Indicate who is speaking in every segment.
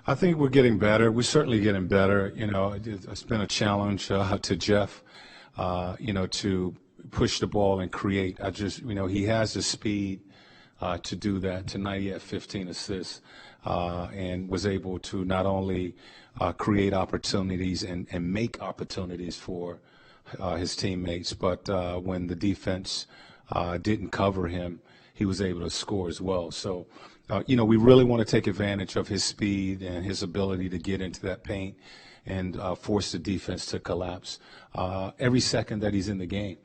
Speaker 1: I think we're getting better. We're certainly getting better. It's been a challenge to Jeff, to push the ball and create. He has the speed to do that. Tonight he had 15 assists and was able to not only create opportunities and make opportunities for his teammates, but when the defense didn't cover him, he was able to score as well. So, we really want to take advantage of his speed and his ability to get into that paint and force the defense to collapse every second that he's in the game.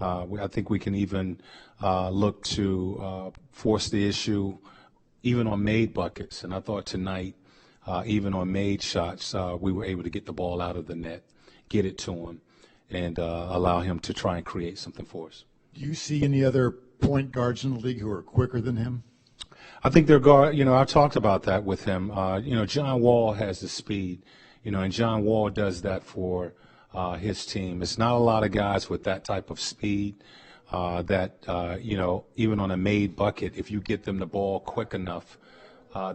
Speaker 1: I think we can even look to force the issue even on made buckets. And I thought tonight, even on made shots, we were able to get the ball out of the net, get it to him, and allow him to try and create something for us.
Speaker 2: Do you see any other point guards in the league who are quicker than him?
Speaker 1: I think they're guard. I talked about that with him. John Wall has the speed, and John Wall does that for his team. It's not a lot of guys with that type of speed that, even on a made bucket, if you get them the ball quick enough,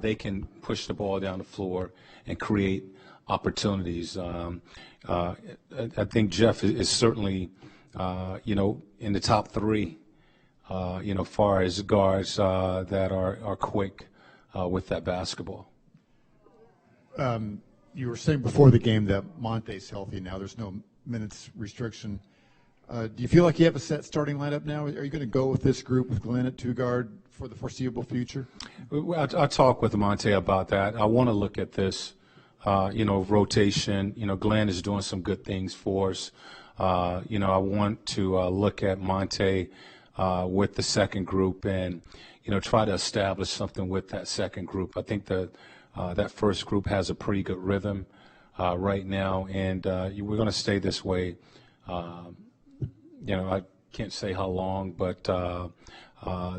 Speaker 1: they can push the ball down the floor and create opportunities. I think Jeff is certainly, in the top three, far as guards that are quick with that basketball.
Speaker 2: You were saying before the game that Monte's healthy now. There's no minutes restriction. Do you feel like you have a set starting lineup now? Are you going to go with this group with Glenn at two guard for the foreseeable future?
Speaker 1: I talked with Monte about that. I want to look at this, rotation. Glenn is doing some good things for us. I want to look at Monte with the second group and, try to establish something with that second group. I think that first group has a pretty good rhythm right now, and we're going to stay this way. I can't say how long, but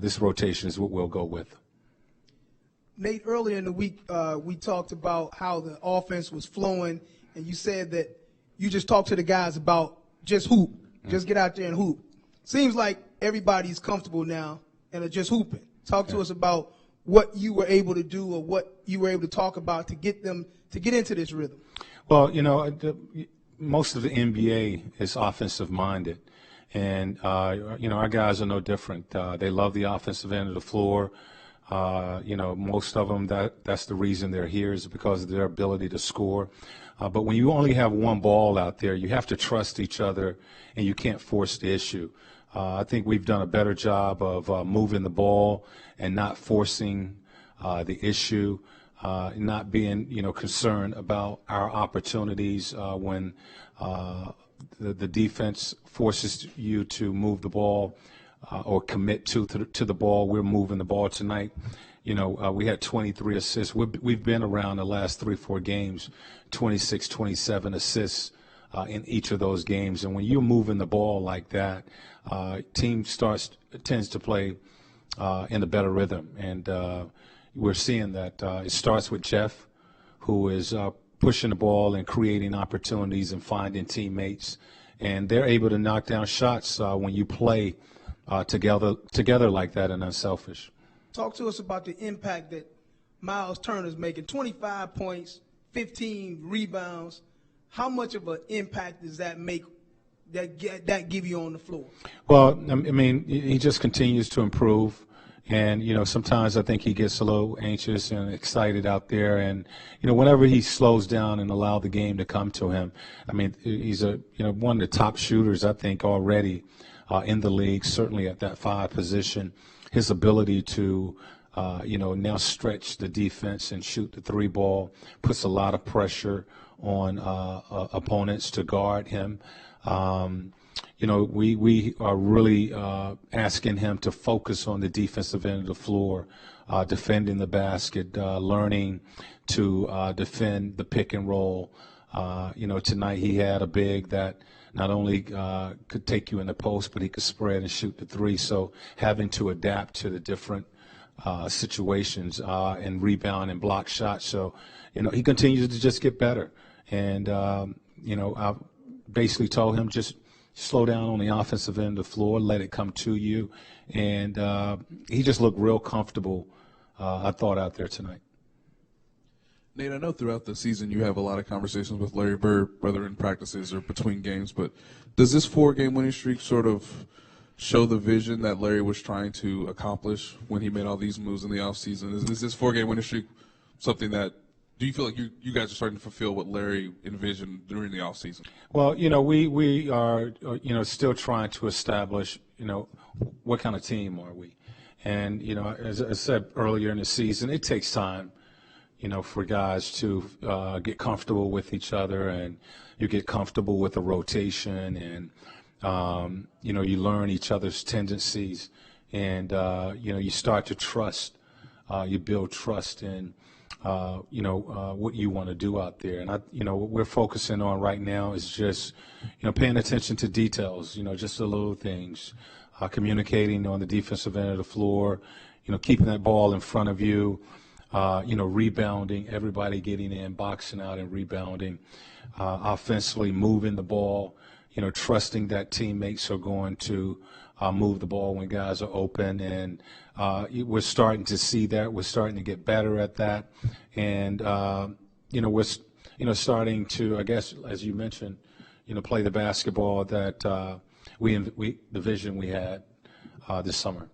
Speaker 1: this rotation is what we'll go with.
Speaker 3: Nate, earlier in the week, we talked about how the offense was flowing, and you said that you just talked to the guys about just hoop, just get out there and hoop. Seems like everybody's comfortable now and are just hooping. Talk to us about what you were able to do or what you were able to talk about to get them to get into this rhythm.
Speaker 1: Well, most of the NBA is offensive minded. And, our guys are no different. They love the offensive end of the floor. Most of them, that's the reason they're here is because of their ability to score. But when you only have one ball out there, you have to trust each other, and you can't force the issue. I think we've done a better job of moving the ball and not forcing the issue, not being, concerned about our opportunities when the defense forces you to move the ball or commit to the ball. We're moving the ball tonight. We had 23 assists. We've been around the last 3-4 games, 26, 27 assists in each of those games. And when you're moving the ball like that, team tends to play in a better rhythm. And we're seeing that it starts with Jeff, who is pushing the ball and creating opportunities and finding teammates. And they're able to knock down shots when you play together like that and unselfish.
Speaker 3: Talk to us about the impact that Miles Turner's making. 25 points, 15 rebounds. How much of an impact does that make, that give you on the floor?
Speaker 1: Well, he just continues to improve. And, sometimes I think he gets a little anxious and excited out there. And, whenever he slows down and allow the game to come to him, he's one of the top shooters, I think, already in the league, certainly at that 5 position. His ability to, now stretch the defense and shoot the 3 ball puts a lot of pressure on opponents to guard him. We are really asking him to focus on the defensive end of the floor, defending the basket, learning to defend the pick and roll. Tonight he had a big that not only could take you in the post, but he could spread and shoot the 3. So having to adapt to the different situations and rebound and block shots. So, he continues to just get better. And, I basically told him just slow down on the offensive end of the floor, let it come to you. And he just looked real comfortable, I thought, out there tonight.
Speaker 4: Nate, I know throughout the season you have a lot of conversations with Larry Bird, whether in practices or between games, but does this 4-game winning streak sort of show the vision that Larry was trying to accomplish when he made all these moves in the offseason? Is this 4-game winning streak something that do you feel like you guys are starting to fulfill what Larry envisioned during the offseason?
Speaker 1: Well, we are, still trying to establish, what kind of team are we? And, as I said earlier in the season, it takes time, for guys to get comfortable with each other, and you get comfortable with the rotation, and, you learn each other's tendencies, and, you start to trust, you build trust in, what you want to do out there. And, what we're focusing on right now is just, paying attention to details, just the little things, communicating on the defensive end of the floor, keeping that ball in front of you, rebounding, everybody getting in, boxing out and rebounding, offensively moving the ball, trusting that teammates are going to move the ball when guys are open. And we're starting to see that. We're starting to get better at that. And, we're, starting to, I guess, as you mentioned, play the basketball that the vision we had this summer.